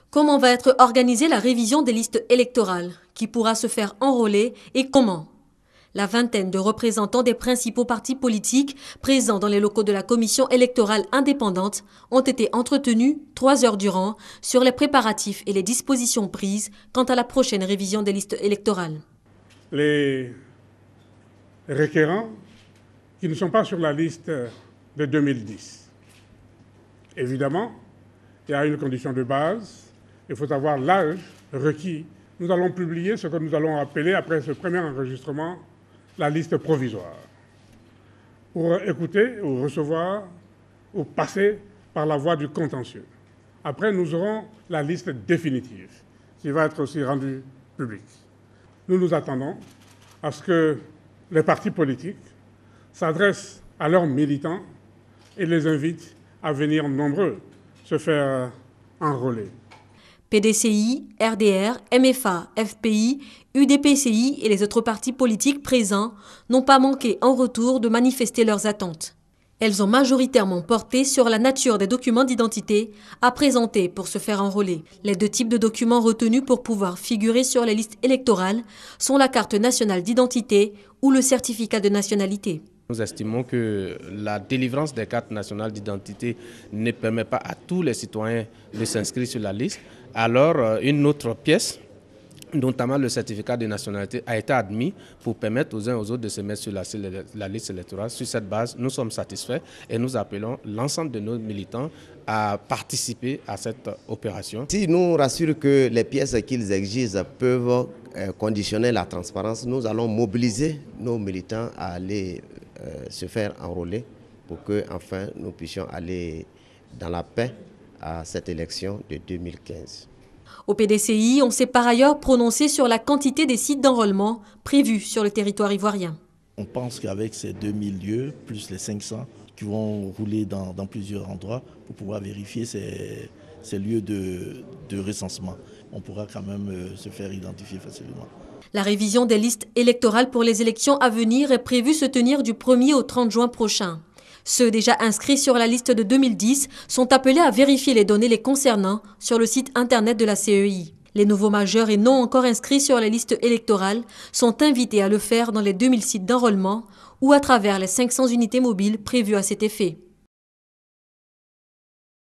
Comment va être organisée la révision des listes électorales? Qui pourra se faire enrôler et comment? La vingtaine de représentants des principaux partis politiques présents dans les locaux de la commission électorale indépendante ont été entretenus 3 heures durant sur les préparatifs et les dispositions prises quant à la prochaine révision des listes électorales. Les requérants qui ne sont pas sur la liste de 2010. Évidemment, il y a une condition de base. Il faut avoir l'âge requis. Nous allons publier ce que nous allons appeler, après ce premier enregistrement, la liste provisoire, pour écouter ou recevoir ou passer par la voie du contentieux. Après, nous aurons la liste définitive, qui va être aussi rendue publique. Nous nous attendons à ce que les partis politiques s'adressent à leurs militants et les invitent à venir nombreux se faire enrôler. PDCI, RDR, MFA, FPI, UDPCI et les autres partis politiques présents n'ont pas manqué en retour de manifester leurs attentes. Elles ont majoritairement porté sur la nature des documents d'identité à présenter pour se faire enrôler. Les 2 types de documents retenus pour pouvoir figurer sur les listes électorales sont la carte nationale d'identité ou le certificat de nationalité. Nous estimons que la délivrance des cartes nationales d'identité ne permet pas à tous les citoyens de s'inscrire sur la liste. Alors, une autre pièce, notamment le certificat de nationalité, a été admis pour permettre aux uns et aux autres de se mettre sur la liste électorale. Sur cette base, nous sommes satisfaits et nous appelons l'ensemble de nos militants à participer à cette opération. Si nous rassurent que les pièces qu'ils exigent peuvent conditionner la transparence, nous allons mobiliser nos militants à aller se faire enrôler pour que enfin nous puissions aller dans la paix à cette élection de 2015. Au PDCI, on s'est par ailleurs prononcé sur la quantité des sites d'enrôlement prévus sur le territoire ivoirien. On pense qu'avec ces 2000 lieux, plus les 500 qui vont rouler dans plusieurs endroits pour pouvoir vérifier ces lieux de recensement, on pourra quand même se faire identifier facilement. La révision des listes électorales pour les élections à venir est prévue se tenir du 1er au 30 juin prochain. Ceux déjà inscrits sur la liste de 2010 sont appelés à vérifier les données les concernant sur le site internet de la CEI. Les nouveaux majeurs et non encore inscrits sur les listes électorales sont invités à le faire dans les 2000 sites d'enrôlement ou à travers les 500 unités mobiles prévues à cet effet.